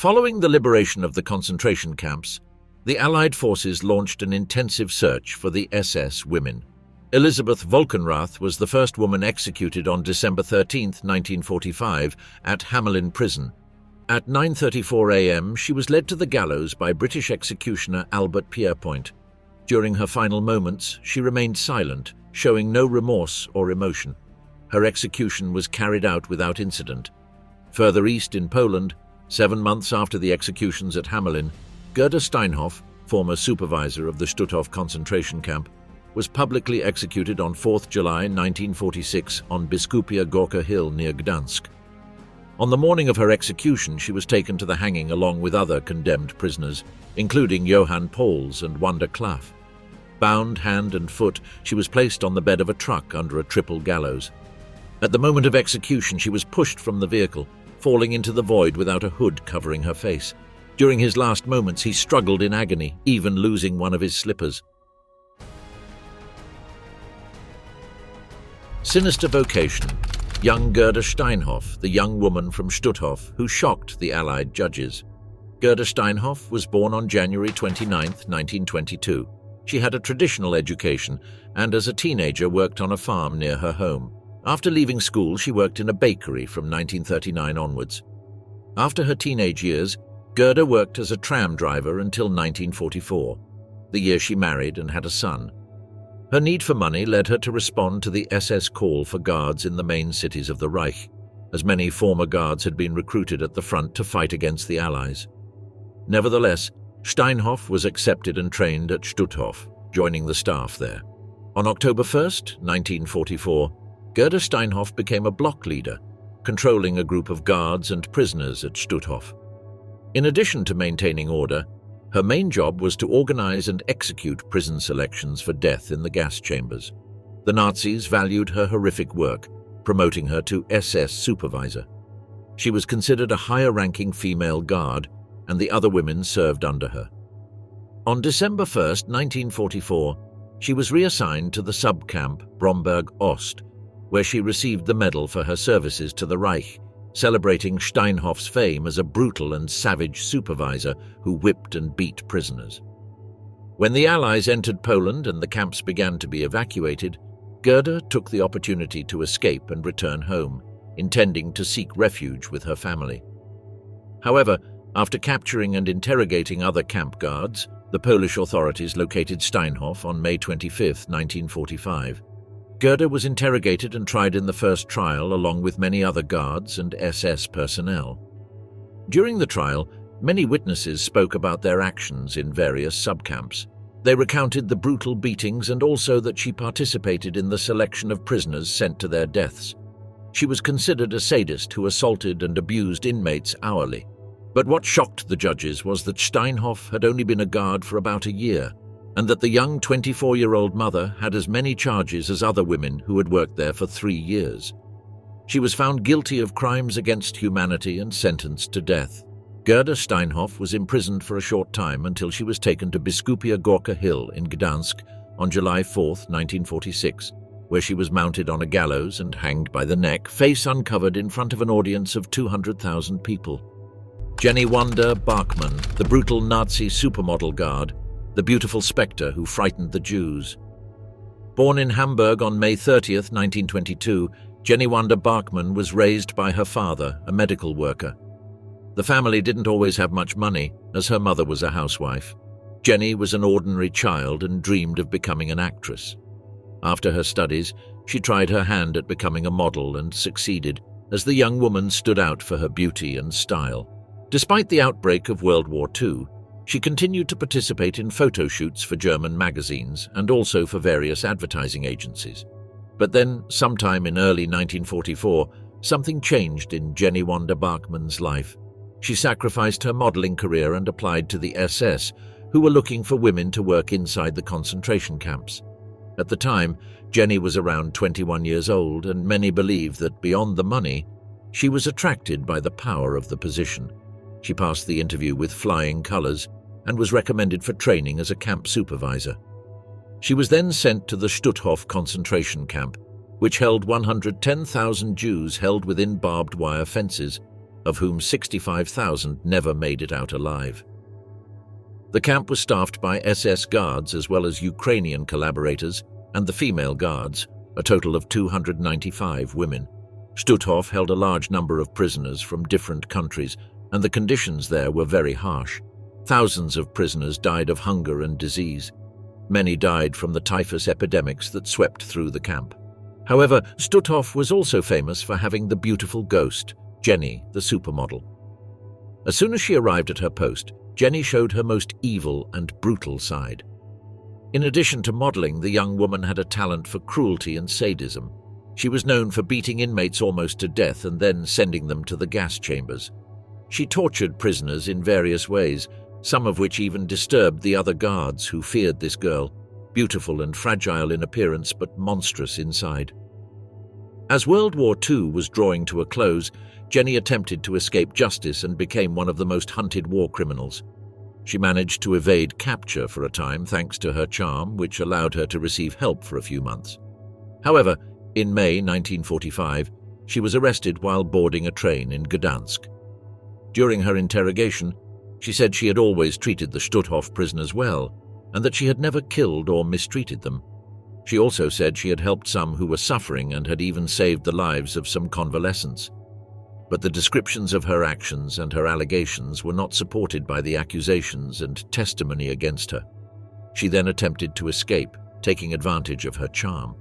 Following the liberation of the concentration camps, the Allied forces launched an intensive search for the SS women. Elisabeth Volkenrath was the first woman executed on December 13, 1945, at Hamelin prison. At 9:34 a.m., she was led to the gallows by British executioner Albert Pierrepoint. During her final moments, she remained silent, showing no remorse or emotion. Her execution was carried out without incident. Further east in Poland, 7 months after the executions at Hamelin, Gerda Steinhoff, former supervisor of the Stutthof concentration camp, was publicly executed on 4th July 1946 on Biskupia Gorka Hill near Gdansk. On the morning of her execution, she was taken to the hanging along with other condemned prisoners, including Johann Pauls and Wanda Claf. Bound hand and foot, she was placed on the bed of a truck under a triple gallows. At the moment of execution, she was pushed from the vehicle, falling into the void without a hood covering her face. During his last moments, he struggled in agony, even losing one of his slippers. Sinister vocation. Young Gerda Steinhoff, the young woman from Stutthof who shocked the Allied judges. Gerda Steinhoff was born on January 29, 1922. She had a traditional education and as a teenager worked on a farm near her home. After leaving school, she worked in a bakery from 1939 onwards. After her teenage years, Gerda worked as a tram driver until 1944, the year she married and had a son. Her need for money led her to respond to the SS call for guards in the main cities of the Reich, as many former guards had been recruited at the front to fight against the Allies. Nevertheless, Steinhoff was accepted and trained at Stutthof, joining the staff there. On October 1, 1944, Gerda Steinhoff became a block leader, controlling a group of guards and prisoners at Stutthof. In addition to maintaining order, her main job was to organize and execute prison selections for death in the gas chambers. The Nazis valued her horrific work, promoting her to SS supervisor. She was considered a higher-ranking female guard, and the other women served under her. On December 1, 1944, she was reassigned to the sub-camp Bromberg Ost, where she received the medal for her services to the Reich, celebrating Steinhoff's fame as a brutal and savage supervisor who whipped and beat prisoners. When the Allies entered Poland and the camps began to be evacuated, Gerda took the opportunity to escape and return home, intending to seek refuge with her family. However, after capturing and interrogating other camp guards, the Polish authorities located Steinhoff on May 25, 1945. Gerda was interrogated and tried in the first trial along with many other guards and SS personnel. During the trial, many witnesses spoke about their actions in various subcamps. They recounted the brutal beatings and also that she participated in the selection of prisoners sent to their deaths. She was considered a sadist who assaulted and abused inmates hourly. But what shocked the judges was that Steinhoff had only been a guard for about a year, and that the young 24-year-old mother had as many charges as other women who had worked there for 3 years. She was found guilty of crimes against humanity and sentenced to death. Gerda Steinhoff was imprisoned for a short time until she was taken to Biskupia Gorka Hill in Gdansk on July 4, 1946, where she was mounted on a gallows and hanged by the neck, face uncovered in front of an audience of 200,000 people. Johanna Bachmann, the brutal Nazi supermodel guard, the beautiful spectre who frightened the Jews. Born in Hamburg on May 30, 1922, Johanna Bachmann was raised by her father, a medical worker. The family didn't always have much money, as her mother was a housewife. Jenny was an ordinary child and dreamed of becoming an actress. After her studies, she tried her hand at becoming a model and succeeded, as the young woman stood out for her beauty and style. Despite the outbreak of World War II, she continued to participate in photo shoots for German magazines and also for various advertising agencies. But then, sometime in early 1944, something changed in Johanna Bachmann's life. She sacrificed her modeling career and applied to the SS, who were looking for women to work inside the concentration camps. At the time, Jenny was around 21 years old, and many believed that beyond the money, she was attracted by the power of the position. She passed the interview with flying colors and was recommended for training as a camp supervisor. She was then sent to the Stutthof concentration camp, which held 110,000 Jews held within barbed wire fences, of whom 65,000 never made it out alive. The camp was staffed by SS guards as well as Ukrainian collaborators and the female guards, a total of 295 women. Stutthof held a large number of prisoners from different countries, and the conditions there were very harsh. Thousands of prisoners died of hunger and disease. Many died from the typhus epidemics that swept through the camp. However, Stutthof was also famous for having the beautiful ghost, Jenny, the supermodel. As soon as she arrived at her post, Jenny showed her most evil and brutal side. In addition to modeling, the young woman had a talent for cruelty and sadism. She was known for beating inmates almost to death and then sending them to the gas chambers. She tortured prisoners in various ways, some of which even disturbed the other guards who feared this girl, beautiful and fragile in appearance but monstrous inside. As World War II was drawing to a close, Jenny attempted to escape justice and became one of the most hunted war criminals. She managed to evade capture for a time thanks to her charm, which allowed her to receive help for a few months. However, in May 1945, she was arrested while boarding a train in Gdansk. During her interrogation, she said she had always treated the Stutthof prisoners well, and that she had never killed or mistreated them. She also said she had helped some who were suffering and had even saved the lives of some convalescents. But the descriptions of her actions and her allegations were not supported by the accusations and testimony against her. She then attempted to escape, taking advantage of her charm.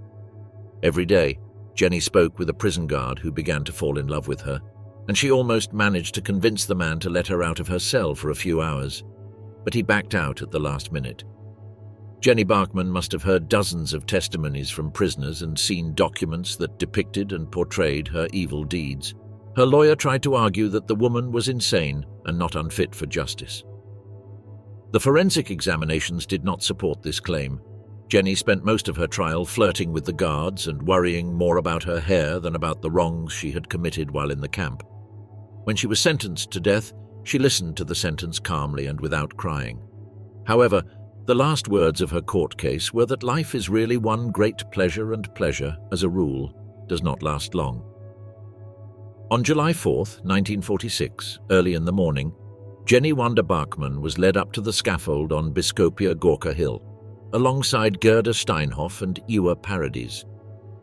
Every day, Jenny spoke with a prison guard who began to fall in love with her, and she almost managed to convince the man to let her out of her cell for a few hours, but he backed out at the last minute. Jenny Bachmann must have heard dozens of testimonies from prisoners and seen documents that depicted and portrayed her evil deeds. Her lawyer tried to argue that the woman was insane and not unfit for justice. The forensic examinations did not support this claim. Jenny spent most of her trial flirting with the guards and worrying more about her hair than about the wrongs she had committed while in the camp. When she was sentenced to death, she listened to the sentence calmly and without crying. However, the last words of her court case were that life is really one great pleasure, and pleasure, as a rule, does not last long. On July 4, 1946, early in the morning, Jenny Wanda Bachmann was led up to the scaffold on Biskupia Gorka Hill, alongside Gerda Steinhoff and Iwa Paradis.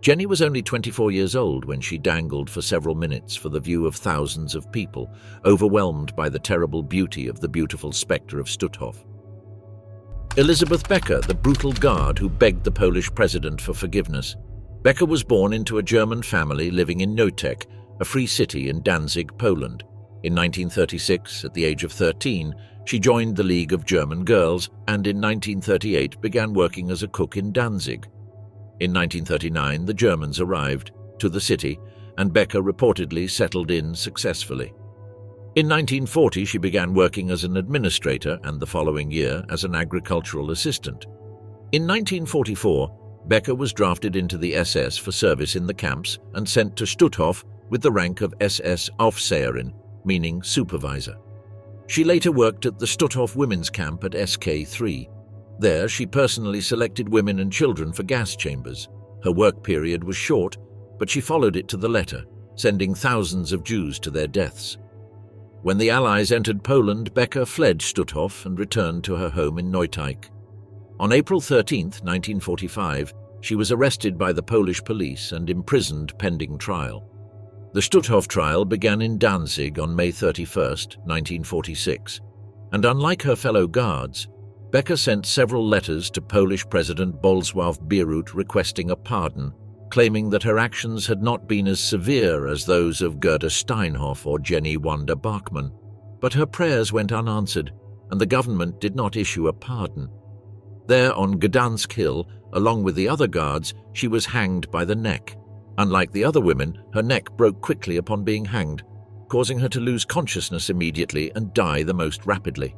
Jenny was only 24 years old when she dangled for several minutes for the view of thousands of people, overwhelmed by the terrible beauty of the beautiful spectre of Stutthof. Elisabeth Becker, the brutal guard who begged the Polish president for forgiveness. Becker was born into a German family living in Notek, a free city in Danzig, Poland. In 1936, at the age of 13, she joined the League of German Girls and in 1938 began working as a cook in Danzig. In 1939, the Germans arrived to the city and Becker reportedly settled in successfully. In 1940, she began working as an administrator and the following year as an agricultural assistant. In 1944, Becker was drafted into the SS for service in the camps and sent to Stutthof with the rank of SS Aufseherin, meaning supervisor. She later worked at the Stutthof women's camp at SK3. There, she personally selected women and children for gas chambers. Her work period was short, but she followed it to the letter, sending thousands of Jews to their deaths. When the Allies entered Poland, Becker fled Stutthof and returned to her home in Neuteich. On April 13, 1945, she was arrested by the Polish police and imprisoned pending trial. The Stutthof trial began in Danzig on May 31, 1946, and unlike her fellow guards, Becker sent several letters to Polish President Bolesław Bierut requesting a pardon, claiming that her actions had not been as severe as those of Gerda Steinhoff or Jenny Wanda Bachmann, but her prayers went unanswered, and the government did not issue a pardon. There on Gdansk Hill, along with the other guards, she was hanged by the neck. Unlike the other women, her neck broke quickly upon being hanged, causing her to lose consciousness immediately and die the most rapidly.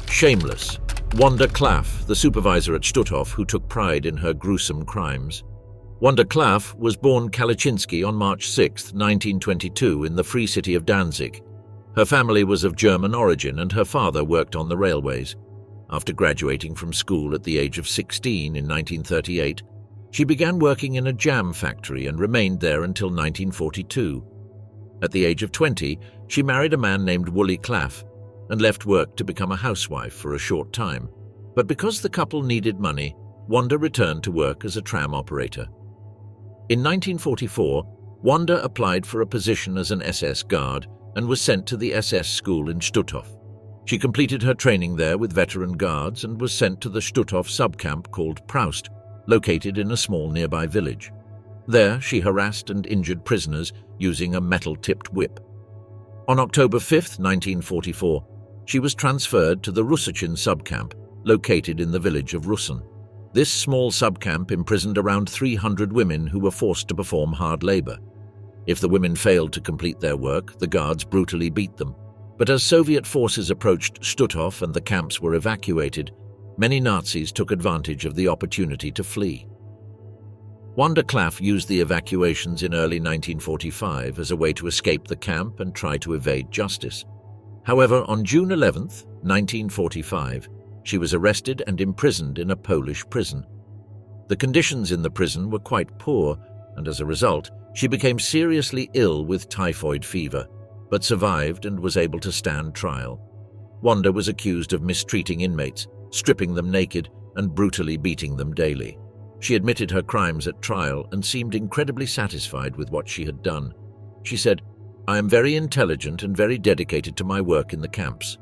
Shameless. Wanda Claf, the supervisor at Stutthof who took pride in her gruesome crimes. Wanda Claf was born Kaliczynski on March 6, 1922 in the free city of Danzig. Her family was of German origin and her father worked on the railways. After graduating from school at the age of 16 in 1938, she began working in a jam factory and remained there until 1942. At the age of 20, she married a man named Claf and left work to become a housewife for a short time. But because the couple needed money, Wanda returned to work as a tram operator. In 1944, Wanda applied for a position as an SS guard and was sent to the SS school in Stutthof. She completed her training there with veteran guards and was sent to the Stutthof subcamp called Proust, located in a small nearby village. There, she harassed and injured prisoners using a metal-tipped whip. On October 5, 1944, she was transferred to the Russischen subcamp, located in the village of Russen. This small subcamp imprisoned around 300 women who were forced to perform hard labor. If the women failed to complete their work, the guards brutally beat them. But as Soviet forces approached Stutthof and the camps were evacuated, many Nazis took advantage of the opportunity to flee. Wanda Claf used the evacuations in early 1945 as a way to escape the camp and try to evade justice. However, on June 11, 1945, she was arrested and imprisoned in a Polish prison. The conditions in the prison were quite poor, and as a result, she became seriously ill with typhoid fever, but survived and was able to stand trial. Wanda was accused of mistreating inmates, stripping them naked, and brutally beating them daily. She admitted her crimes at trial and seemed incredibly satisfied with what she had done. She said, "I am very intelligent and very dedicated to my work in the camps.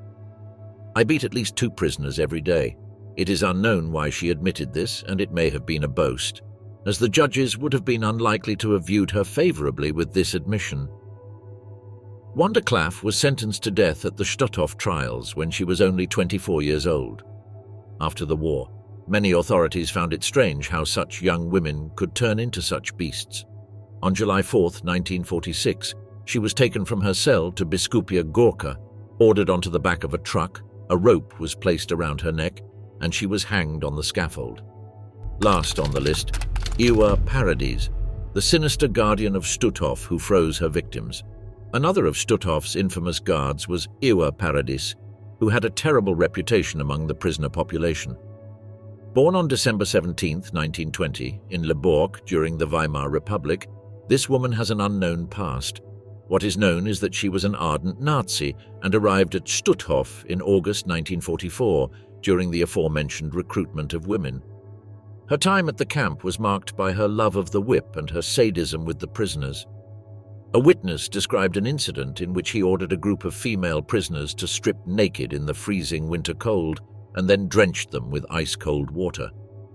I beat at least 2 prisoners every day." It is unknown why she admitted this, and it may have been a boast, as the judges would have been unlikely to have viewed her favorably with this admission. Wanda Claf was sentenced to death at the Stutthof trials when she was only 24 years old. After the war, many authorities found it strange how such young women could turn into such beasts. On July 4, 1946, she was taken from her cell to Biskupia Gorka, ordered onto the back of a truck, a rope was placed around her neck, and she was hanged on the scaffold. Last on the list, Iwa Paradis, the sinister guardian of Stutthof who froze her victims. Another of Stutthof's infamous guards was Iwa Paradis, who had a terrible reputation among the prisoner population. Born on December 17, 1920, in Le Bourg during the Weimar Republic, this woman has an unknown past. What is known is that she was an ardent Nazi and arrived at Stutthof in August 1944 during the aforementioned recruitment of women. Her time at the camp was marked by her love of the whip and her sadism with the prisoners. A witness described an incident in which he ordered a group of female prisoners to strip naked in the freezing winter cold and then drenched them with ice-cold water.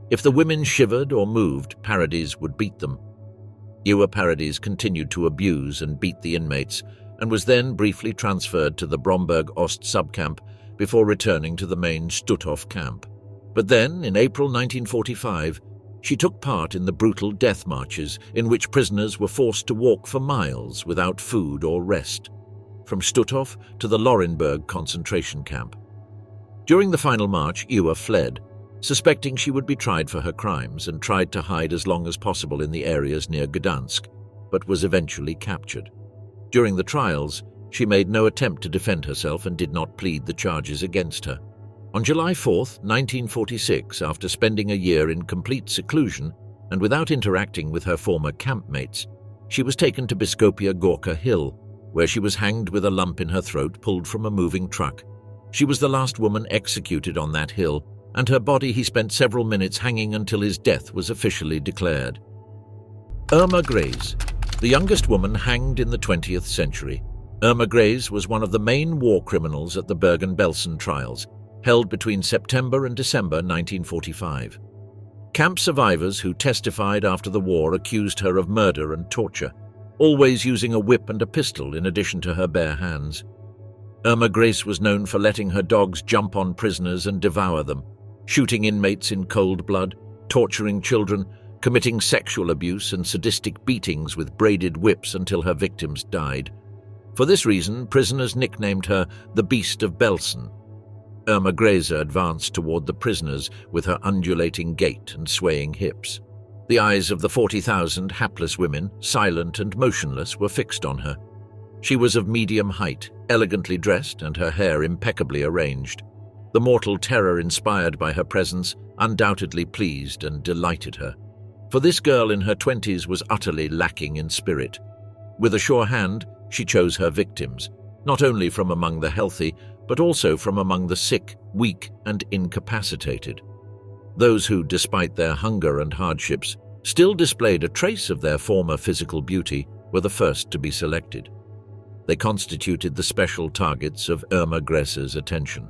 If the women shivered or moved, Paradis would beat them. Iwa Paradis continued to abuse and beat the inmates and was then briefly transferred to the Bromberg Ost subcamp before returning to the main Stutthof camp. But then, in April 1945, she took part in the brutal death marches in which prisoners were forced to walk for miles without food or rest, from Stutthof to the Nuremberg concentration camp. During the final march, Iwa fled, suspecting she would be tried for her crimes, and tried to hide as long as possible in the areas near Gdansk, but was eventually captured. During the trials, she made no attempt to defend herself and did not plead the charges against her. On July 4, 1946, after spending a year in complete seclusion and without interacting with her former campmates, she was taken to Biskupia Gorka Hill, where she was hanged with a lump in her throat pulled from a moving truck. She was the last woman executed on that hill, and her body he spent several minutes hanging until his death was officially declared. Irma Grese, the youngest woman hanged in the 20th century. Irma Grese was one of the main war criminals at the Bergen-Belsen trials, held between September and December 1945. Camp survivors who testified after the war accused her of murder and torture, always using a whip and a pistol in addition to her bare hands. Irma Grese was known for letting her dogs jump on prisoners and devour them, shooting inmates in cold blood, torturing children, committing sexual abuse and sadistic beatings with braided whips until her victims died. For this reason, prisoners nicknamed her the Beast of Belsen. Irma Grese advanced toward the prisoners with her undulating gait and swaying hips. The eyes of the 40,000 hapless women, silent and motionless, were fixed on her. She was of medium height, elegantly dressed, and her hair impeccably arranged. The mortal terror inspired by her presence undoubtedly pleased and delighted her. For this girl in her 20s was utterly lacking in spirit. With a sure hand, she chose her victims, not only from among the healthy, but also from among the sick, weak, and incapacitated. Those who, despite their hunger and hardships, still displayed a trace of their former physical beauty were the first to be selected. They constituted the special targets of Irma Grese's attention.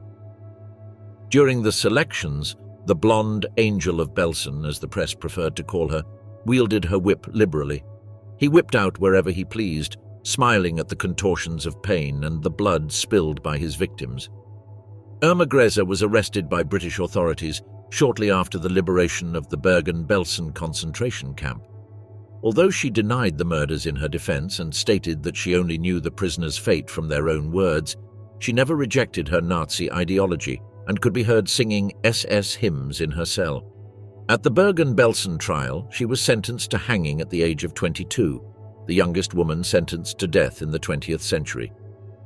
During the selections, the blonde Angel of Belsen, as the press preferred to call her, wielded her whip liberally. He whipped out wherever he pleased, smiling at the contortions of pain and the blood spilled by his victims. Irma Grese was arrested by British authorities shortly after the liberation of the Bergen-Belsen concentration camp. Although she denied the murders in her defense and stated that she only knew the prisoners' fate from their own words, she never rejected her Nazi ideology and could be heard singing SS hymns in her cell. At the Bergen-Belsen trial, she was sentenced to hanging at the age of 22, the youngest woman sentenced to death in the 20th century.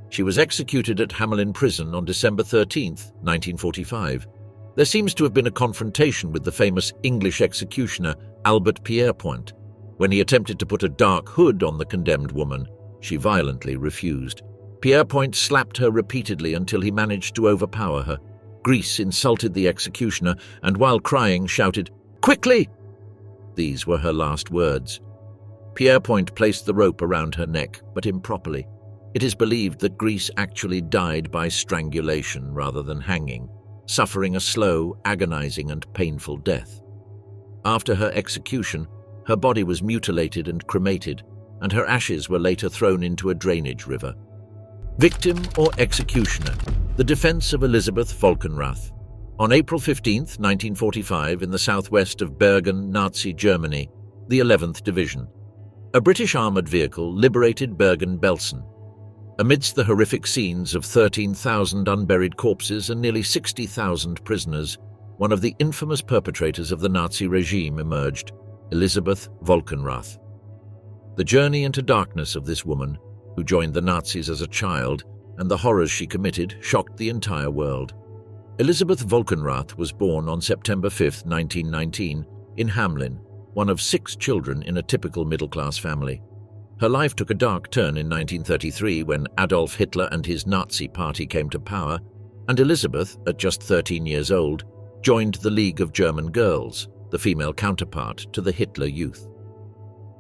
She was executed at Hamelin prison on December 13, 1945. There seems to have been a confrontation with the famous English executioner Albert Pierrepoint. When he attempted to put a dark hood on the condemned woman, she violently refused. Pierrepoint slapped her repeatedly until he managed to overpower her. Grese insulted the executioner and, while crying, shouted, "Quickly!" These were her last words. Pierrepoint placed the rope around her neck, but improperly. It is believed that Grese actually died by strangulation rather than hanging, suffering a slow, agonizing, and painful death. After her execution, her body was mutilated and cremated, and her ashes were later thrown into a drainage river. Victim or executioner? The defense of Elisabeth Volkenrath. On April 15, 1945, in the southwest of Bergen, Nazi Germany, the 11th Division, a British armoured vehicle liberated Bergen-Belsen. Amidst the horrific scenes of 13,000 unburied corpses and nearly 60,000 prisoners, one of the infamous perpetrators of the Nazi regime emerged, Elisabeth Volkenrath. The journey into darkness of this woman, who joined the Nazis as a child, and the horrors she committed shocked the entire world. Elisabeth Volkenrath was born on September 5, 1919, in Hamelin, one of 6 children in a typical middle-class family. Her life took a dark turn in 1933 when Adolf Hitler and his Nazi party came to power, and Elisabeth, at just 13 years old, joined the League of German Girls, the female counterpart to the Hitler Youth.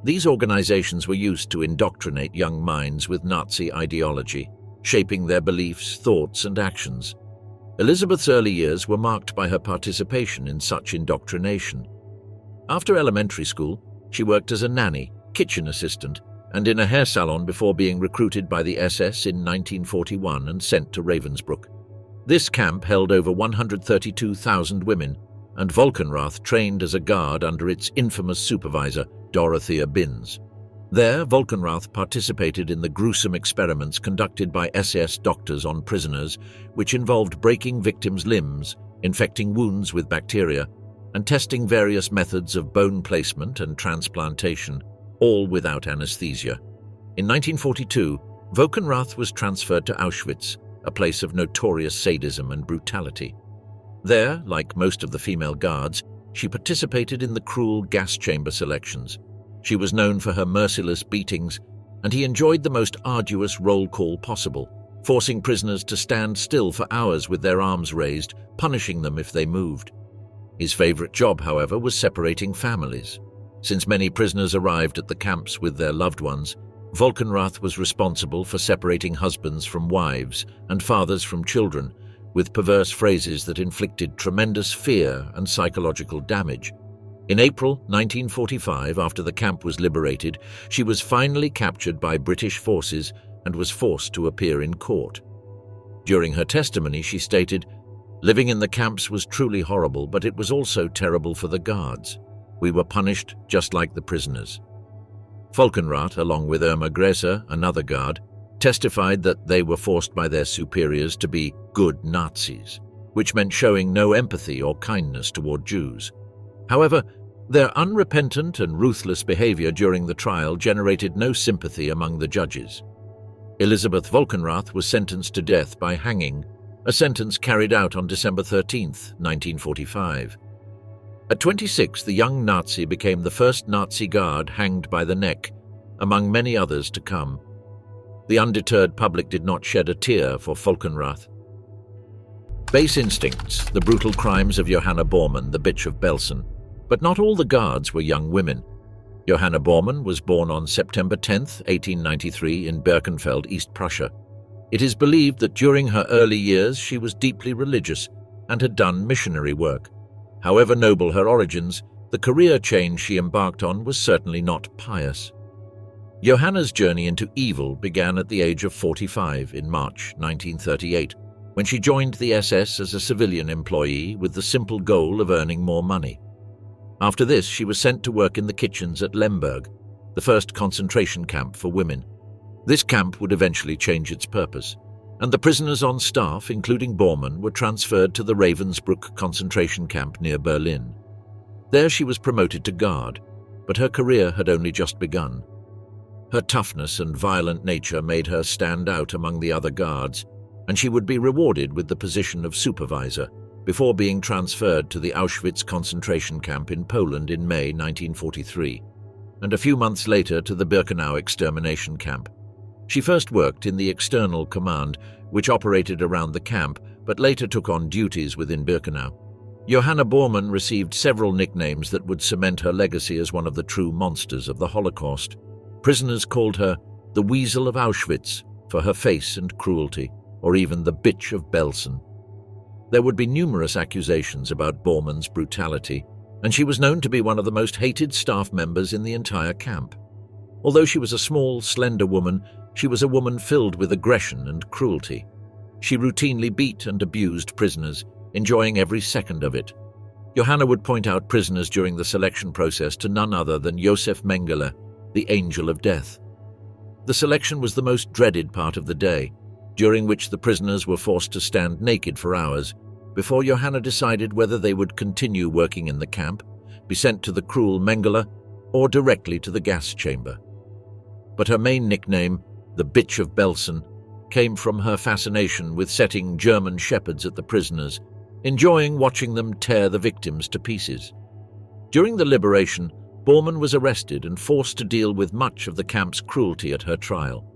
These organizations were used to indoctrinate young minds with Nazi ideology, shaping their beliefs, thoughts, and actions. Elisabeth's early years were marked by her participation in such indoctrination. After elementary school, she worked as a nanny, kitchen assistant, and in a hair salon before being recruited by the SS in 1941 and sent to Ravensbrück. This camp held over 132,000 women, and Vulcanrath trained as a guard under its infamous supervisor, Dorothea Binz. There, Vulcanrath participated in the gruesome experiments conducted by SS doctors on prisoners, which involved breaking victims' limbs, infecting wounds with bacteria, and testing various methods of bone placement and transplantation, all without anesthesia. In 1942, Vulcanrath was transferred to Auschwitz, a place of notorious sadism and brutality. There, like most of the female guards, she participated in the cruel gas chamber selections. She was known for her merciless beatings, and he enjoyed the most arduous roll call possible, forcing prisoners to stand still for hours with their arms raised, punishing them if they moved. His favorite job, however, was separating families. Since many prisoners arrived at the camps with their loved ones, Vulcanrath was responsible for separating husbands from wives and fathers from children, with perverse phrases that inflicted tremendous fear and psychological damage. In April 1945, after the camp was liberated, she was finally captured by British forces and was forced to appear in court. During her testimony, she stated, "Living in the camps was truly horrible, but it was also terrible for the guards. We were punished just like the prisoners." Volkenrath, along with Irma Grese, another guard, testified that they were forced by their superiors to be good Nazis, which meant showing no empathy or kindness toward Jews. However, their unrepentant and ruthless behavior during the trial generated no sympathy among the judges. Elisabeth Volkenrath was sentenced to death by hanging, a sentence carried out on December 13, 1945. At 26, the young Nazi became the first Nazi guard hanged by the neck, among many others to come. The undeterred public did not shed a tear for Vulcanrath. Base instincts, the brutal crimes of Johanna Borman, the bitch of Belsen. But not all the guards were young women. Johanna Borman was born on September 10, 1893 in Birkenfeld, East Prussia. It is believed that during her early years she was deeply religious and had done missionary work. However noble her origins, the career change she embarked on was certainly not pious. Johanna's journey into evil began at the age of 45 in March 1938, when she joined the SS as a civilian employee with the simple goal of earning more money. After this, she was sent to work in the kitchens at Lemberg, the first concentration camp for women. This camp would eventually change its purpose, and the prisoners on staff, including Bormann, were transferred to the Ravensbrück concentration camp near Berlin. There she was promoted to guard, but her career had only just begun. Her toughness and violent nature made her stand out among the other guards, and she would be rewarded with the position of supervisor before being transferred to the Auschwitz concentration camp in Poland in May 1943, and a few months later to the Birkenau extermination camp. She first worked in the external command, which operated around the camp, but later took on duties within Birkenau. Johanna Borman received several nicknames that would cement her legacy as one of the true monsters of the Holocaust. Prisoners called her the Weasel of Auschwitz for her face and cruelty, or even the Bitch of Belsen. There would be numerous accusations about Bormann's brutality, and she was known to be one of the most hated staff members in the entire camp. Although she was a small, slender woman, she was a woman filled with aggression and cruelty. She routinely beat and abused prisoners, enjoying every second of it. Johanna would point out prisoners during the selection process to none other than Josef Mengele, the Angel of Death. The selection was the most dreaded part of the day, during which the prisoners were forced to stand naked for hours, before Johanna decided whether they would continue working in the camp, be sent to the cruel Mengele, or directly to the gas chamber. But her main nickname, the Bitch of Belsen, came from her fascination with setting German shepherds at the prisoners, enjoying watching them tear the victims to pieces. During the liberation, Bormann was arrested and forced to deal with much of the camp's cruelty at her trial.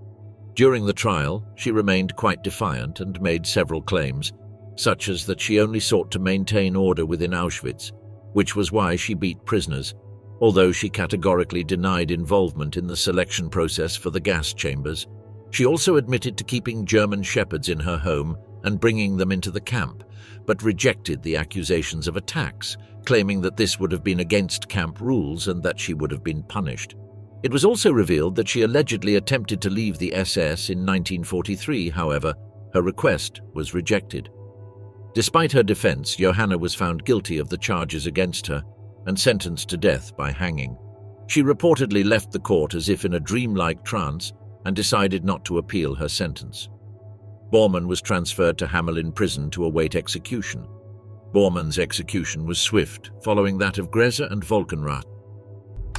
During the trial, she remained quite defiant and made several claims, such as that she only sought to maintain order within Auschwitz, which was why she beat prisoners, although she categorically denied involvement in the selection process for the gas chambers. She also admitted to keeping German shepherds in her home and bringing them into the camp, but rejected the accusations of attacks, claiming that this would have been against camp rules and that she would have been punished. It was also revealed that she allegedly attempted to leave the SS in 1943, however, her request was rejected. Despite her defense, Johanna was found guilty of the charges against her and sentenced to death by hanging. She reportedly left the court as if in a dreamlike trance and decided not to appeal her sentence. Bormann was transferred to Hamelin prison to await execution. Bormann's execution was swift, following that of Grese and Volkenrath.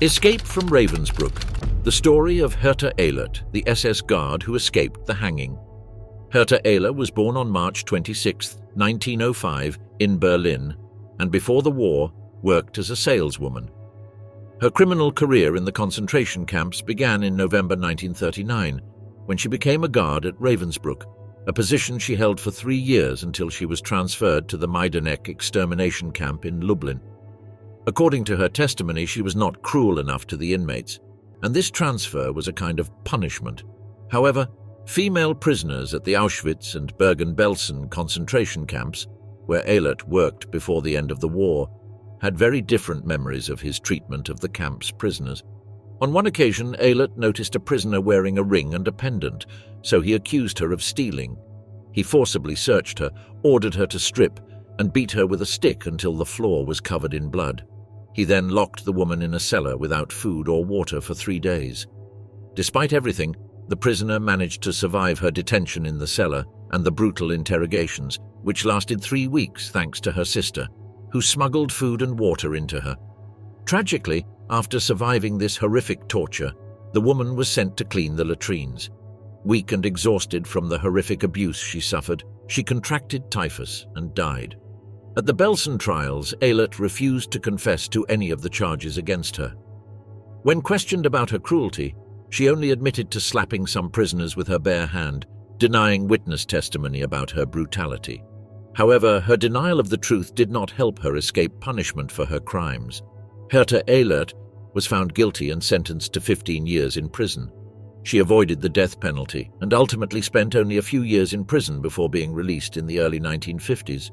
Escape from Ravensbrück, the story of Herta Alet, the SS guard who escaped the hanging. Herta Alet was born on March 26, 1905, in Berlin, and before the war worked as a saleswoman. Her criminal career in the concentration camps began in November 1939, when she became a guard at Ravensbrück, a position she held for 3 years until she was transferred to the Majdanek extermination camp in Lublin. According to her testimony, she was not cruel enough to the inmates, and this transfer was a kind of punishment. However, female prisoners at the Auschwitz and Bergen-Belsen concentration camps, where Alet worked before the end of the war, had very different memories of his treatment of the camp's prisoners. On one occasion, Alet noticed a prisoner wearing a ring and a pendant, so he accused her of stealing. He forcibly searched her, ordered her to strip, and beat her with a stick until the floor was covered in blood. He then locked the woman in a cellar without food or water for 3 days. Despite everything, the prisoner managed to survive her detention in the cellar and the brutal interrogations, which lasted 3 weeks thanks to her sister, who smuggled food and water into her. Tragically, after surviving this horrific torture, the woman was sent to clean the latrines. Weak and exhausted from the horrific abuse she suffered, she contracted typhus and died. At the Belsen trials, Alet refused to confess to any of the charges against her. When questioned about her cruelty, She only admitted to slapping some prisoners with her bare hand, denying witness testimony about her brutality. However, her denial of the truth did not help her escape punishment for her crimes. Hera Alet was found guilty and sentenced to 15 years in prison. She avoided the death penalty and ultimately spent only a few years in prison before being released in the early 1950s.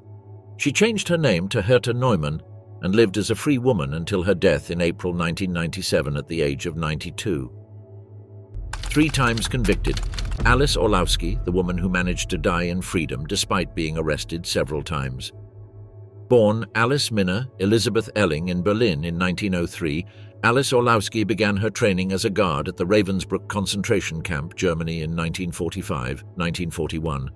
She changed her name to Herta Neumann and lived as a free woman until her death in April 1997 at the age of 92. 3 times convicted, Alice Olowski, the woman who managed to die in freedom despite being arrested several times. Born Alice Minna Elisabeth Elling in Berlin in 1903, Alice Olowski began her training as a guard at the Ravensbrück concentration camp, Germany in 1945-1941.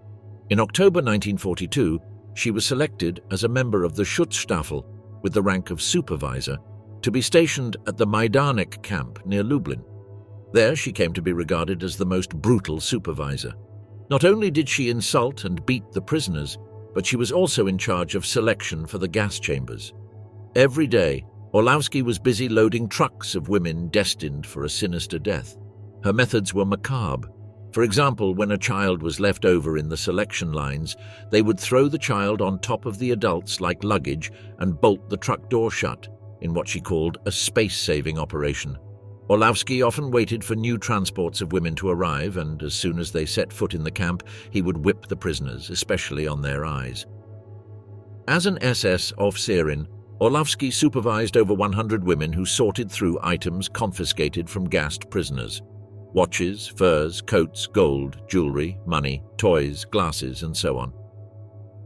In October 1942, she was selected as a member of the Schutzstaffel with the rank of supervisor to be stationed at the Majdanek camp near Lublin. There she came to be regarded as the most brutal supervisor. Not only did she insult and beat the prisoners, but she was also in charge of selection for the gas chambers. Every day, Olowski was busy loading trucks of women destined for a sinister death. Her methods were macabre. For example, when a child was left over in the selection lines, they would throw the child on top of the adults like luggage and bolt the truck door shut, in what she called a space-saving operation. Olowski often waited for new transports of women to arrive, and as soon as they set foot in the camp, he would whip the prisoners, especially on their eyes. As an SS Officerin, Olowski supervised over 100 women who sorted through items confiscated from gassed prisoners: watches, furs, coats, gold, jewelry, money, toys, glasses, and so on.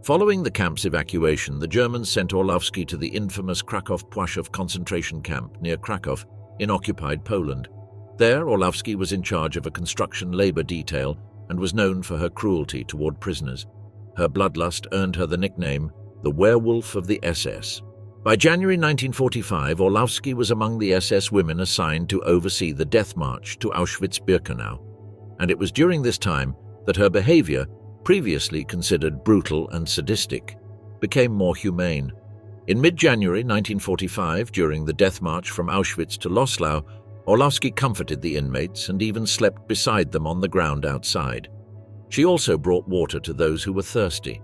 Following the camp's evacuation, the Germans sent Olowski to the infamous Krakow-Płaszów concentration camp near Krakow in occupied Poland. There, Olowski was in charge of a construction labor detail and was known for her cruelty toward prisoners. Her bloodlust earned her the nickname the Werewolf of the SS. By January 1945, Olowski was among the SS women assigned to oversee the death march to Auschwitz-Birkenau, and it was during this time that her behavior, previously considered brutal and sadistic, became more humane. In mid-January 1945, during the death march from Auschwitz to Loslau, Olowski comforted the inmates and even slept beside them on the ground outside. She also brought water to those who were thirsty.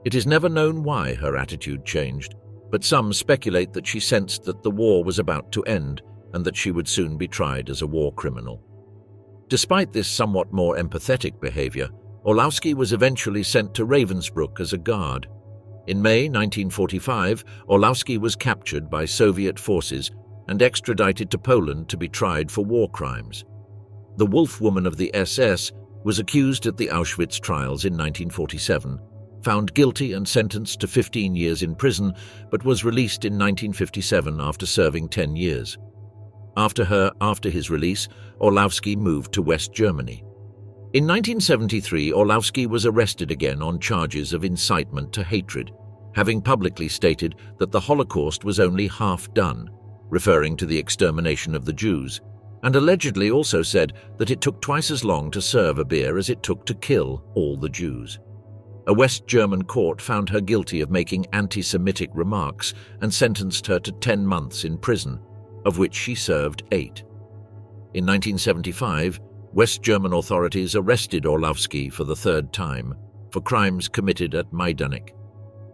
It is never known why her attitude changed, but some speculate that she sensed that the war was about to end and that she would soon be tried as a war criminal. Despite this somewhat more empathetic behavior, Olowski was eventually sent to Ravensbrück as a guard. In May 1945, Olowski was captured by Soviet forces and extradited to Poland to be tried for war crimes. The Wolf Woman of the SS was accused at the Auschwitz trials in 1947, found guilty and sentenced to 15 years in prison, but was released in 1957 after serving 10 years. After his release, Olowski moved to West Germany. In 1973, Olowski was arrested again on charges of incitement to hatred, having publicly stated that the Holocaust was only half done, referring to the extermination of the Jews, and allegedly also said that it took twice as long to serve a beer as it took to kill all the Jews. A West German court found her guilty of making anti-Semitic remarks and sentenced her to 10 months in prison, of which she served 8. In 1975, West German authorities arrested Olowski for the 3rd time for crimes committed at Majdanek.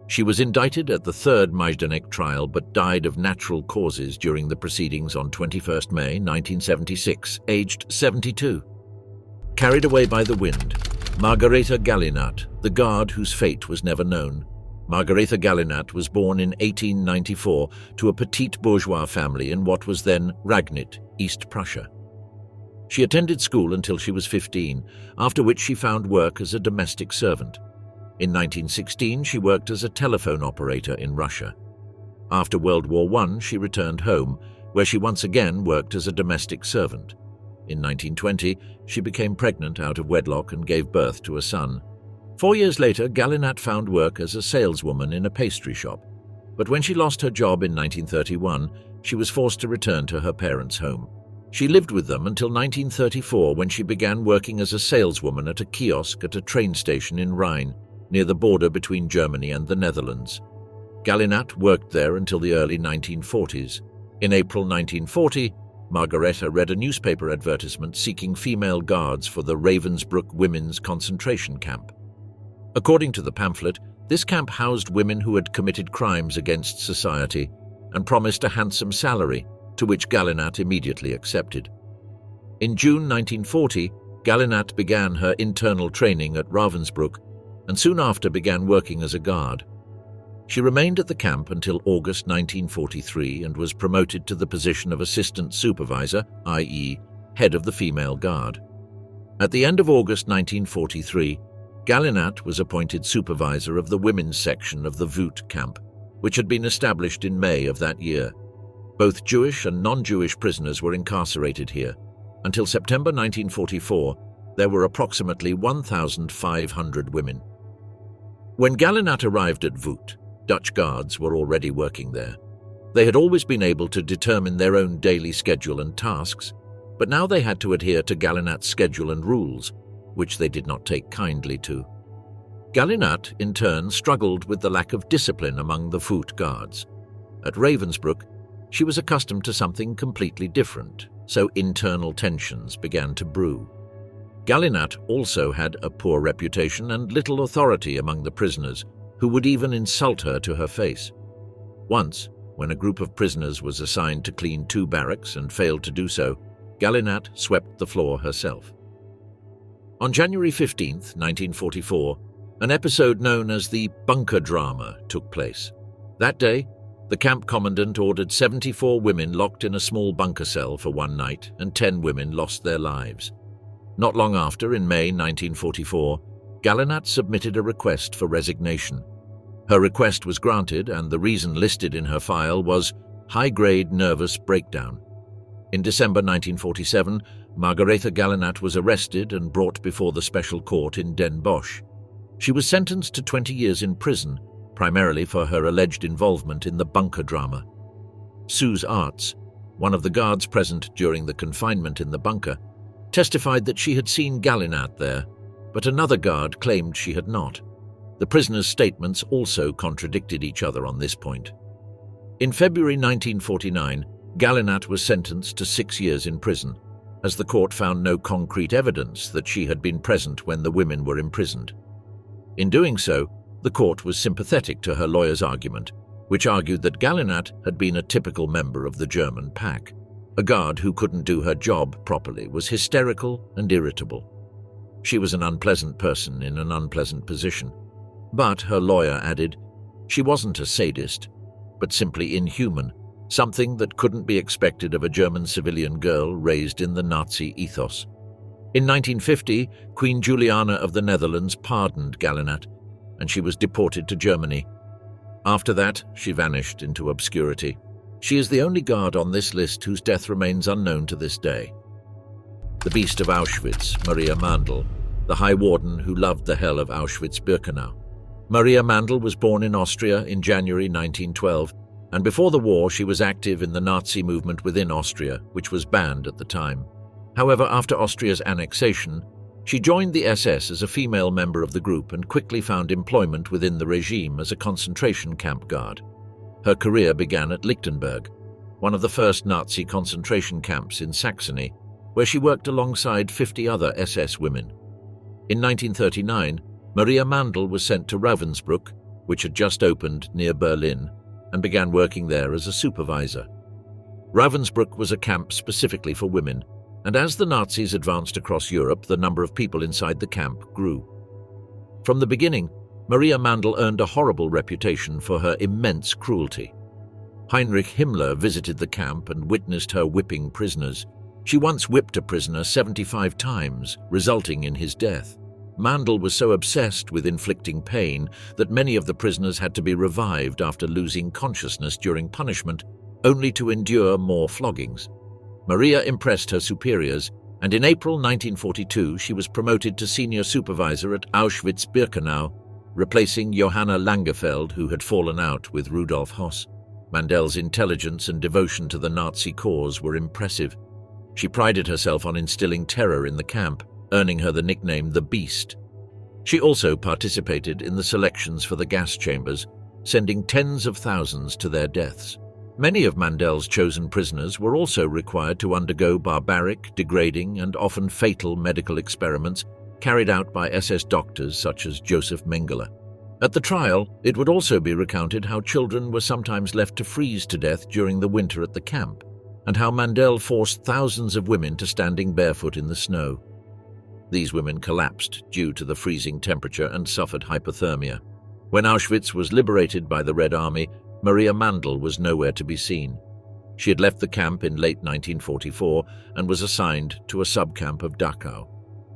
She was indicted at the 3rd Majdanek trial but died of natural causes during the proceedings on 21 May 1976, aged 72. Carried away by the wind, Margarita Galinat, the guard whose fate was never known. Margarita Galinat was born in 1894 to a petite bourgeois family in what was then Ragnit, East Prussia. She attended school until she was 15, after which she found work as a domestic servant. In 1916, she worked as a telephone operator in Russia. After World War I, she returned home, where she once again worked as a domestic servant. In 1920, she became pregnant out of wedlock and gave birth to a son. 4 years later, Galinat found work as a saleswoman in a pastry shop. But when she lost her job in 1931, she was forced to return to her parents' home. She lived with them until 1934, when she began working as a saleswoman at a kiosk at a train station in Rhine, near the border between Germany and the Netherlands. Galinat worked there until the early 1940s. In April 1940, Margarita read a newspaper advertisement seeking female guards for the Ravensbrück Women's Concentration Camp. According to the pamphlet, this camp housed women who had committed crimes against society and promised a handsome salary, to which Galinat immediately accepted. In June 1940, Galinat began her internal training at Ravensbrück and soon after began working as a guard. She remained at the camp until August 1943 and was promoted to the position of assistant supervisor, i.e., head of the female guard. At the end of August 1943, Galinat was appointed supervisor of the women's section of the Voot camp, which had been established in May of that year. Both Jewish and non-Jewish prisoners were incarcerated here. Until September 1944, there were approximately 1,500 women. When Galinat arrived at Voot, Dutch guards were already working there. They had always been able to determine their own daily schedule and tasks, but now they had to adhere to Galinat's schedule and rules, which they did not take kindly to. Galinat, in turn, struggled with the lack of discipline among the Voot guards. At Ravensbrück, she was accustomed to something completely different, so internal tensions began to brew. Galinat also had a poor reputation and little authority among the prisoners, who would even insult her to her face. Once, when a group of prisoners was assigned to clean 2 barracks and failed to do so, Galinat swept the floor herself. On January 15, 1944, an episode known as the bunker drama took place. That day, the camp commandant ordered 74 women locked in a small bunker cell for one night, and 10 women lost their lives. Not long after, in May 1944, Galinat submitted a request for resignation. Her request was granted, and the reason listed in her file was high-grade nervous breakdown. In December 1947, Margarita Galinat was arrested and brought before the special court in Den Bosch. She was sentenced to 20 years in prison, primarily for her alleged involvement in the bunker drama. Suze Arts, one of the guards present during the confinement in the bunker, testified that she had seen Galinat there, but another guard claimed she had not. The prisoners' statements also contradicted each other on this point. In February 1949, Galinat was sentenced to 6 years in prison, as the court found no concrete evidence that she had been present when the women were imprisoned. In doing so, the court was sympathetic to her lawyer's argument, which argued that Galinat had been a typical member of the German pack. A guard who couldn't do her job properly was hysterical and irritable. She was an unpleasant person in an unpleasant position. But, her lawyer added, she wasn't a sadist, but simply inhuman, something that couldn't be expected of a German civilian girl raised in the Nazi ethos. In 1950, Queen Juliana of the Netherlands pardoned Galinat, and she was deported to Germany. After that, she vanished into obscurity. She is the only guard on this list whose death remains unknown to this day. The Beast of Auschwitz, Maria Mandal, the High Warden who loved the hell of Auschwitz-Birkenau. Maria Mandal was born in Austria in January 1912, and before the war she was active in the Nazi movement within Austria, which was banned at the time. However, after Austria's annexation, she joined the SS as a female member of the group and quickly found employment within the regime as a concentration camp guard. Her career began at Lichtenberg, one of the first Nazi concentration camps in Saxony, where she worked alongside 50 other SS women. In 1939, Maria Mandal was sent to Ravensbrück, which had just opened near Berlin, and began working there as a supervisor. Ravensbrück was a camp specifically for women, and as the Nazis advanced across Europe, the number of people inside the camp grew. From the beginning, Maria Mandal earned a horrible reputation for her immense cruelty. Heinrich Himmler visited the camp and witnessed her whipping prisoners. She once whipped a prisoner 75 times, resulting in his death. Mandal was so obsessed with inflicting pain that many of the prisoners had to be revived after losing consciousness during punishment, only to endure more floggings. Maria impressed her superiors, and in April 1942 she was promoted to senior supervisor at Auschwitz-Birkenau, replacing Johanna Langerfeld, who had fallen out with Rudolf Höss. Mandal's intelligence and devotion to the Nazi cause were impressive. She prided herself on instilling terror in the camp, earning her the nickname the Beast. She also participated in the selections for the gas chambers, sending tens of thousands to their deaths. Many of Mandal's chosen prisoners were also required to undergo barbaric, degrading, and often fatal medical experiments carried out by SS doctors such as Joseph Mengele. At the trial, it would also be recounted how children were sometimes left to freeze to death during the winter at the camp, and how Mandal forced thousands of women to standing barefoot in the snow. These women collapsed due to the freezing temperature and suffered hypothermia. When Auschwitz was liberated by the Red Army, Maria Mandal was nowhere to be seen. She had left the camp in late 1944 and was assigned to a subcamp of Dachau.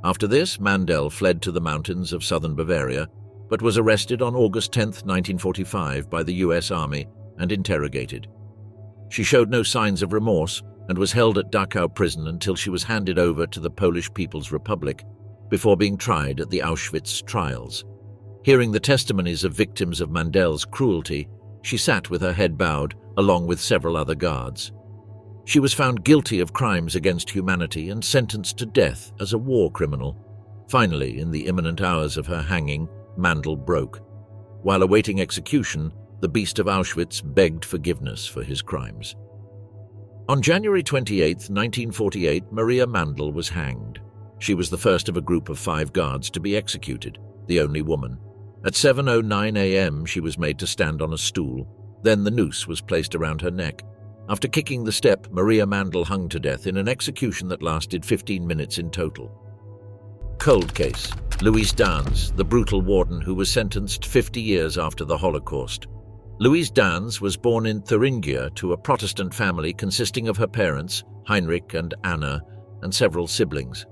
After this, Mandal fled to the mountains of southern Bavaria, but was arrested on August 10, 1945 by the US Army and interrogated. She showed no signs of remorse and was held at Dachau prison until she was handed over to the Polish People's Republic before being tried at the Auschwitz trials. Hearing the testimonies of victims of Mandal's cruelty, she sat with her head bowed, along with several other guards. She was found guilty of crimes against humanity and sentenced to death as a war criminal. Finally, in the imminent hours of her hanging, Mandal broke. While awaiting execution, the Beast of Auschwitz begged forgiveness for his crimes. On January 28, 1948, Maria Mandal was hanged. She was the first of a group of 5 guards to be executed, the only woman. At 7:09 a.m., she was made to stand on a stool. Then the noose was placed around her neck. After kicking the step, Maria Mandal hung to death in an execution that lasted 15 minutes in total. Cold case. Louise Dans, the brutal warden who was sentenced 50 years after the Holocaust. Louise Dans was born in Thuringia to a Protestant family consisting of her parents, Heinrich and Anna, and several siblings.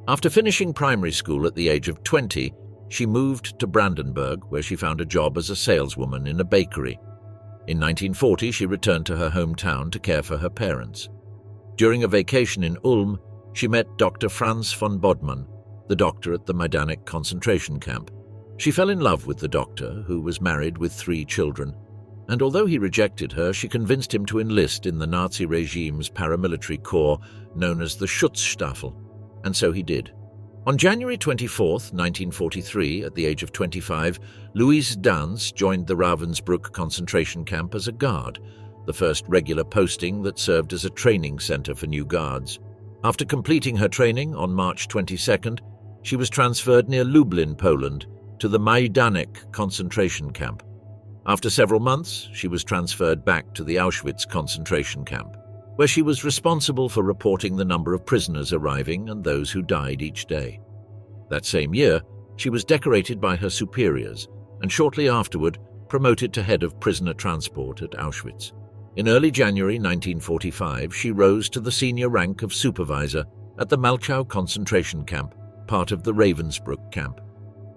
After finishing primary school at the age of 20, she moved to Brandenburg, where she found a job as a saleswoman in a bakery. In 1940, she returned to her hometown to care for her parents. During a vacation in Ulm, she met Dr. Franz von Bodman, the doctor at the Majdanek concentration camp. She fell in love with the doctor, who was married with 3 children, and although he rejected her, she convinced him to enlist in the Nazi regime's paramilitary corps known as the Schutzstaffel, and so he did. On January 24, 1943, at the age of 25, Louise Dans joined the Ravensbrück concentration camp as a guard, the first regular posting that served as a training center for new guards. After completing her training on March 22nd, she was transferred near Lublin, Poland, to the Majdanek concentration camp. After several months, she was transferred back to the Auschwitz concentration camp, where she was responsible for reporting the number of prisoners arriving and those who died each day. That same year, she was decorated by her superiors and shortly afterward promoted to head of prisoner transport at Auschwitz. In early January 1945, she rose to the senior rank of supervisor at the Malchow concentration camp, part of the Ravensbrück camp.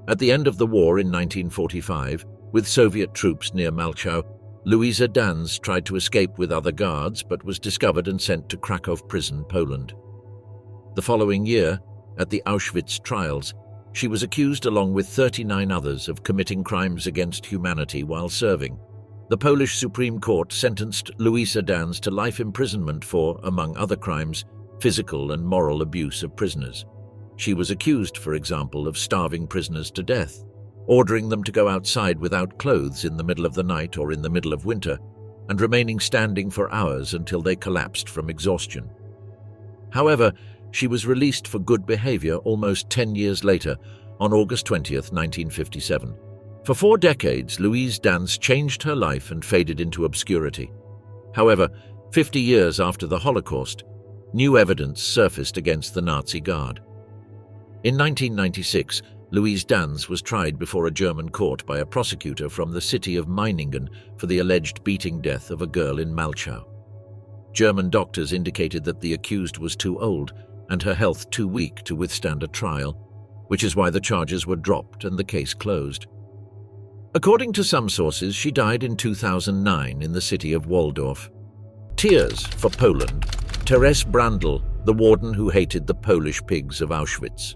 At the end of the war in 1945, with Soviet troops near Malchow, Louise Dans tried to escape with other guards but was discovered and sent to Krakow prison, Poland. The following year, at the Auschwitz trials, she was accused along with 39 others of committing crimes against humanity while serving. The Polish Supreme Court sentenced Louise Dans to life imprisonment for, among other crimes, physical and moral abuse of prisoners. She was accused, for example, of starving prisoners to death, ordering them to go outside without clothes in the middle of the night or in the middle of winter, and remaining standing for hours until they collapsed from exhaustion. However, she was released for good behavior almost 10 years later, on August 20, 1957. For 4 decades, Louise Dans changed her life and faded into obscurity. However, 50 years after the Holocaust, new evidence surfaced against the Nazi Guard. In 1996, Louise Dans was tried before a German court by a prosecutor from the city of Meiningen for the alleged beating death of a girl in Malchow. German doctors indicated that the accused was too old and her health too weak to withstand a trial, which is why the charges were dropped and the case closed. According to some sources, she died in 2009 in the city of Waldorf. Tears for Poland. Teres Brle, the warden who hated the Polish pigs of Auschwitz.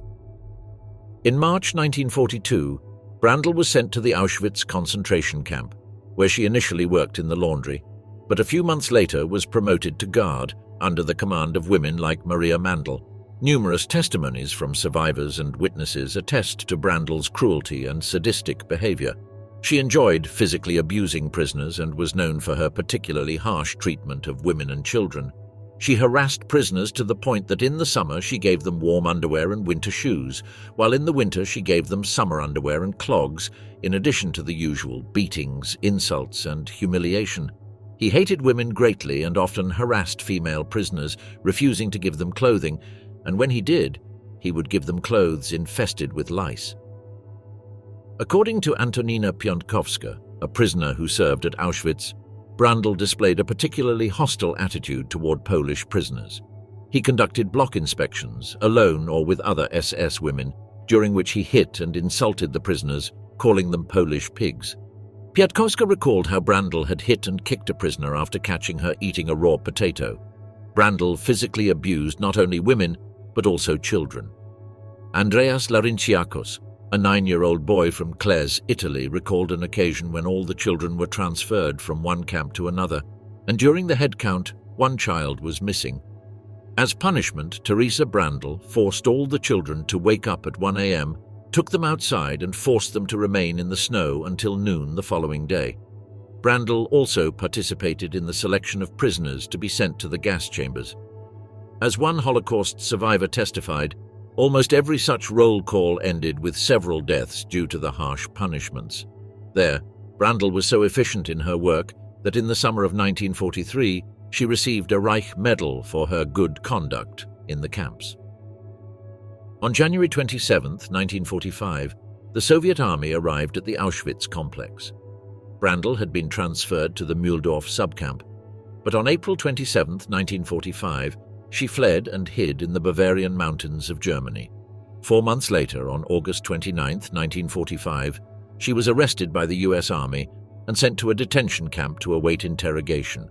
In March 1942, Brandl was sent to the Auschwitz concentration camp, where she initially worked in the laundry, but a few months later was promoted to guard under the command of women like Maria Mandal. Numerous testimonies from survivors and witnesses attest to Brandl's cruelty and sadistic behavior. She enjoyed physically abusing prisoners and was known for her particularly harsh treatment of women and children. She harassed prisoners to the point that in the summer she gave them warm underwear and winter shoes, while in the winter she gave them summer underwear and clogs, in addition to the usual beatings, insults, and humiliation. He hated women greatly and often harassed female prisoners, refusing to give them clothing, and when he did, he would give them clothes infested with lice. According to Antonina Piątkowska, a prisoner who served at Auschwitz, Brandl displayed a particularly hostile attitude toward Polish prisoners. He conducted block inspections, alone or with other SS women, during which he hit and insulted the prisoners, calling them Polish pigs. Piątkowska recalled how Brandl had hit and kicked a prisoner after catching her eating a raw potato. Brandl physically abused not only women, but also children. Andreas Laurentiakos, a 9-year-old boy from Claf, Italy, recalled an occasion when all the children were transferred from one camp to another, and during the head count, one child was missing. As punishment, Teresa Brandl forced all the children to wake up at 1 a.m., took them outside and forced them to remain in the snow until noon the following day. Brandl also participated in the selection of prisoners to be sent to the gas chambers. As one Holocaust survivor testified, almost every such roll call ended with several deaths due to the harsh punishments. There, Brandl was so efficient in her work that in the summer of 1943, she received a Reich Medal for her good conduct in the camps. On January 27, 1945, the Soviet army arrived at the Auschwitz complex. Brandl had been transferred to the Mühldorf subcamp, but on April 27, 1945, she fled and hid in the Bavarian mountains of Germany. 4 months later, on August 29, 1945, she was arrested by the US Army and sent to a detention camp to await interrogation.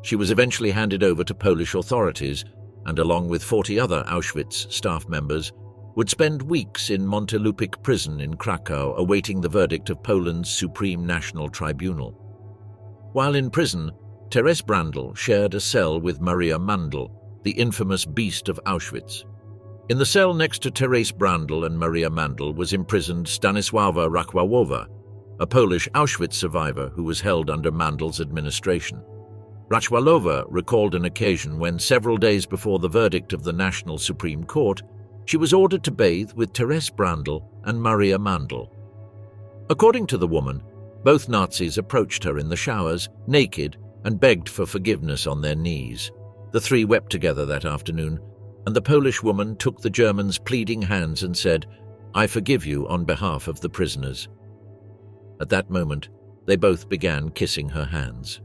She was eventually handed over to Polish authorities and, along with 40 other Auschwitz staff members, would spend weeks in Montelupik prison in Krakow awaiting the verdict of Poland's Supreme National Tribunal. While in prison, Teres Brle shared a cell with Maria Mandal, the infamous beast of Auschwitz. In the cell next to Teres Brle and Maria Mandal was imprisoned Stanisława Rachwałowa, a Polish Auschwitz survivor who was held under Mandal's administration. Rachwałowa recalled an occasion when, several days before the verdict of the National Supreme Court, she was ordered to bathe with Teres Brle and Maria Mandal. According to the woman, both Nazis approached her in the showers, naked, and begged for forgiveness on their knees. The three wept together that afternoon, and the Polish woman took the German's pleading hands and said, "I forgive you on behalf of the prisoners." At that moment, they both began kissing her hands.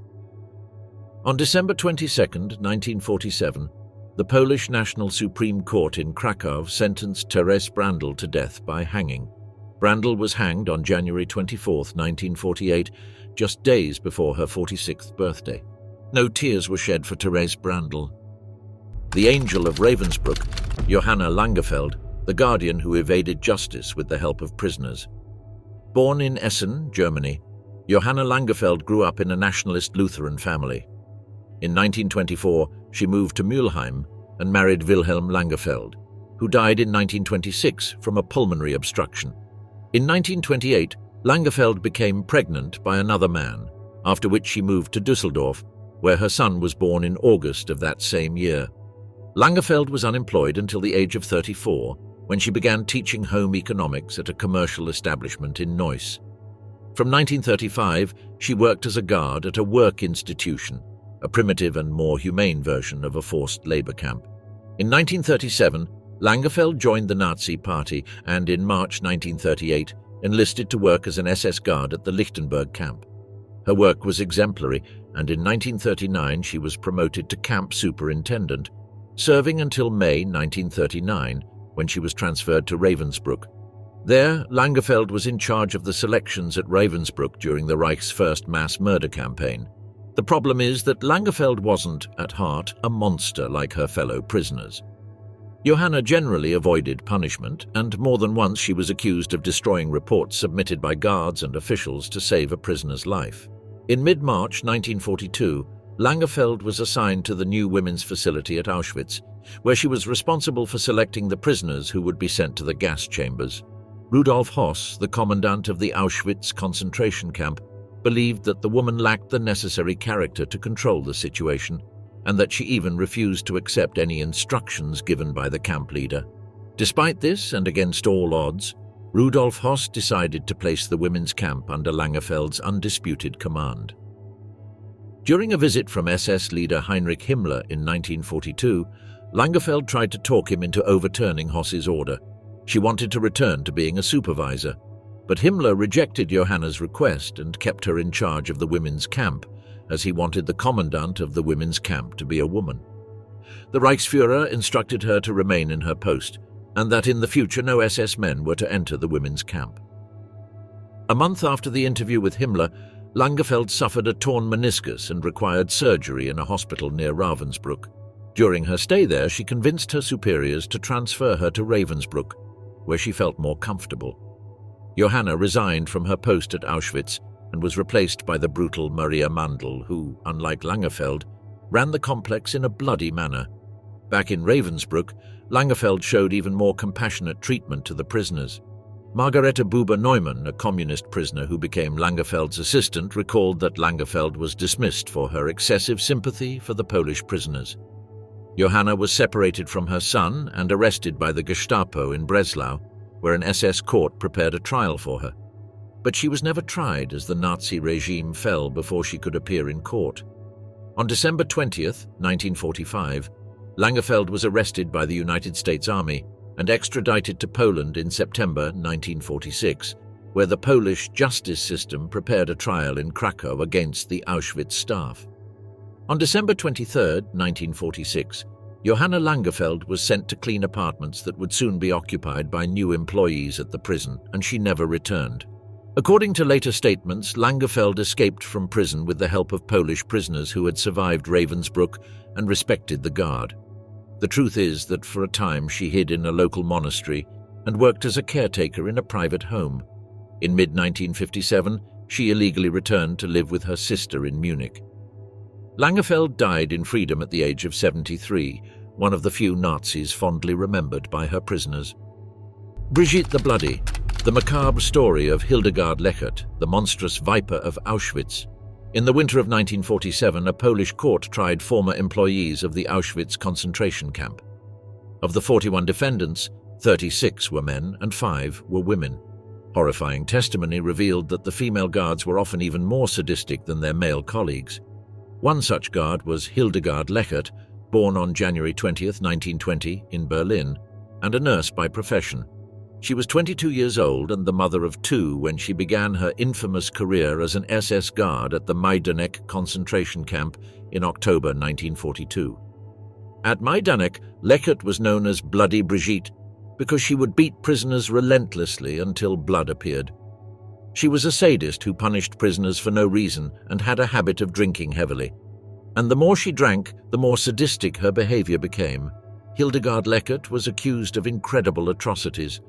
On December 22, 1947, the Polish National Supreme Court in Krakow sentenced Teres Brle to death by hanging. Brle was hanged on January 24, 1948, just days before her 46th birthday. No tears were shed for Teres Brle. The Angel of Ravensbrück, Johanna Langerfeld, the guardian who evaded justice with the help of prisoners. Born in Essen, Germany, Johanna Langerfeld grew up in a nationalist Lutheran family. In 1924, she moved to Mülheim and married Wilhelm Langerfeld, who died in 1926 from a pulmonary obstruction. In 1928, Langerfeld became pregnant by another man, after which she moved to Düsseldorf, where her son was born in August of that same year. Langerfeld was unemployed until the age of 34, when she began teaching home economics at a commercial establishment in Neuss. From 1935, she worked as a guard at a work institution, a primitive and more humane version of a forced labor camp. In 1937, Langerfeld joined the Nazi Party and, in March 1938, enlisted to work as an SS guard at the Lichtenberg camp. Her work was exemplary, and in 1939 she was promoted to camp superintendent, serving until May 1939, when she was transferred to Ravensbrück. There, Langerfeld was in charge of the selections at Ravensbrück during the Reich's first mass murder campaign. The problem is that Langerfeld wasn't, at heart, a monster like her fellow prisoners. Johanna generally avoided punishment, and more than once she was accused of destroying reports submitted by guards and officials to save a prisoner's life. In mid-March 1942, Langerfeld was assigned to the new women's facility at Auschwitz, where she was responsible for selecting the prisoners who would be sent to the gas chambers. Rudolf Höss, the commandant of the Auschwitz concentration camp, believed that the woman lacked the necessary character to control the situation, and that she even refused to accept any instructions given by the camp leader. Despite this, and against all odds, Rudolf Höss decided to place the women's camp under Langerfeld's undisputed command. During a visit from SS leader Heinrich Himmler in 1942, Langerfeld tried to talk him into overturning Höss's order. She wanted to return to being a supervisor, but Himmler rejected Johanna's request and kept her in charge of the women's camp, as he wanted the commandant of the women's camp to be a woman. The Reichsfuhrer instructed her to remain in her post, and that in the future no SS men were to enter the women's camp. A month after the interview with Himmler, Langerfeld suffered a torn meniscus and required surgery in a hospital near Ravensbrück. During her stay there, she convinced her superiors to transfer her to Ravensbrück, where she felt more comfortable. Johanna resigned from her post at Auschwitz and was replaced by the brutal Maria Mandal, who, unlike Langerfeld, ran the complex in a bloody manner. Back in Ravensbrück, Langerfeld showed even more compassionate treatment to the prisoners. Margarita Buber-Neumann, a communist prisoner who became Langerfeld's assistant, recalled that Langerfeld was dismissed for her excessive sympathy for the Polish prisoners. Johanna was separated from her son and arrested by the Gestapo in Breslau, where an SS court prepared a trial for her. But she was never tried, as the Nazi regime fell before she could appear in court. On December 20th, 1945, Langerfeld was arrested by the United States Army and extradited to Poland in September 1946, where the Polish justice system prepared a trial in Krakow against the Auschwitz staff. On December 23, 1946, Johanna Langerfeld was sent to clean apartments that would soon be occupied by new employees at the prison, and she never returned. According to later statements, Langerfeld escaped from prison with the help of Polish prisoners who had survived Ravensbrück and respected the guard. The truth is that for a time she hid in a local monastery and worked as a caretaker in a private home. In mid-1957, she illegally returned to live with her sister in Munich. Langerfeld died in freedom at the age of 73, one of the few Nazis fondly remembered by her prisoners. Brigitte the Bloody, the macabre story of Hildigard Leert, the monstrous viper of Auschwitz. In the winter of 1947, a Polish court tried former employees of the Auschwitz concentration camp. Of the 41 defendants, 36 were men and 5 were women. Horrifying testimony revealed that the female guards were often even more sadistic than their male colleagues. One such guard was Hildigard Leert, born on January 20, 1920, in Berlin, and a nurse by profession. She was 22 years old and the mother of 2 when she began her infamous career as an SS guard at the Majdanek concentration camp in October 1942. At Majdanek, Leert was known as Bloody Brigitte because she would beat prisoners relentlessly until blood appeared. She was a sadist who punished prisoners for no reason and had a habit of drinking heavily. And the more she drank, the more sadistic her behavior became. Hildigard Leert was accused of incredible atrocities.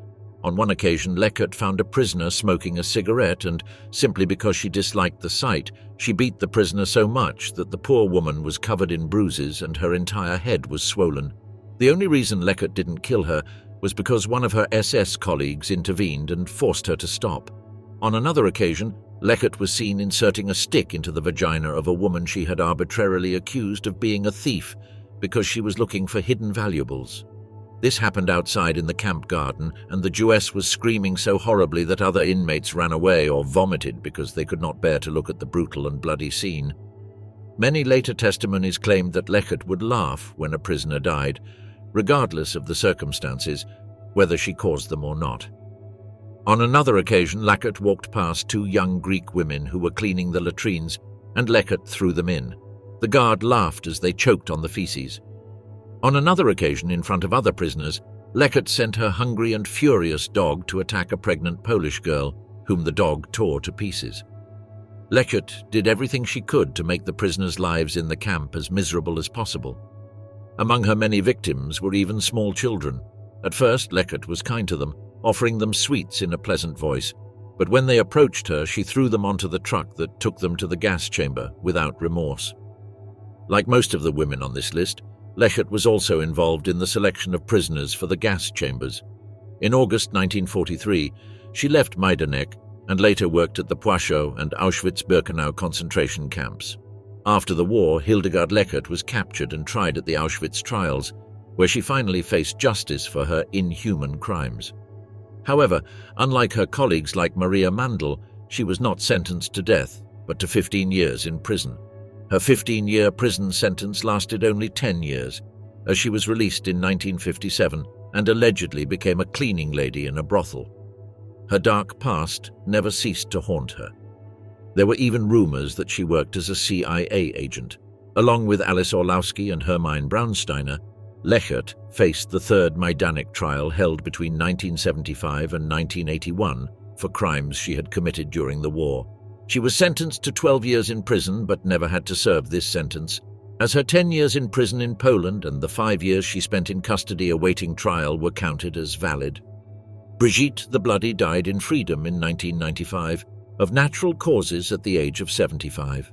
On one occasion, Leert found a prisoner smoking a cigarette and, simply because she disliked the sight, she beat the prisoner so much that the poor woman was covered in bruises and her entire head was swollen. The only reason Leert didn't kill her was because one of her SS colleagues intervened and forced her to stop. On another occasion, Leert was seen inserting a stick into the vagina of a woman she had arbitrarily accused of being a thief because she was looking for hidden valuables. This happened outside in the camp garden, and the Jewess was screaming so horribly that other inmates ran away or vomited because they could not bear to look at the brutal and bloody scene. Many later testimonies claimed that Leert would laugh when a prisoner died, regardless of the circumstances, whether she caused them or not. On another occasion, Leert walked past 2 young Greek women who were cleaning the latrines, and Leert threw them in. The guard laughed as they choked on the feces. On another occasion, in front of other prisoners, Leert sent her hungry and furious dog to attack a pregnant Polish girl, whom the dog tore to pieces. Leert did everything she could to make the prisoners' lives in the camp as miserable as possible. Among her many victims were even small children. At first, Leert was kind to them, offering them sweets in a pleasant voice, but when they approached her, she threw them onto the truck that took them to the gas chamber without remorse. Like most of the women on this list, Leert was also involved in the selection of prisoners for the gas chambers. In August 1943, she left Majdanek and later worked at the Plaszow and Auschwitz-Birkenau concentration camps. After the war, Hildigard Leert was captured and tried at the Auschwitz trials, where she finally faced justice for her inhuman crimes. However, unlike her colleagues like Maria Mandal, she was not sentenced to death, but to 15 years in prison. Her 15-year prison sentence lasted only 10 years, as she was released in 1957 and allegedly became a cleaning lady in a brothel. Her dark past never ceased to haunt her. There were even rumors that she worked as a CIA agent. Along with Alice Olowski and Hermine Braunsteiner, Leert faced the Third Majdanek trial held between 1975 and 1981 for crimes she had committed during the war. She was sentenced to 12 years in prison but never had to serve this sentence, as her 10 years in prison in Poland and the 5 years she spent in custody awaiting trial were counted as valid. Brigitte the Bloody died in freedom in 1995 of natural causes at the age of 75.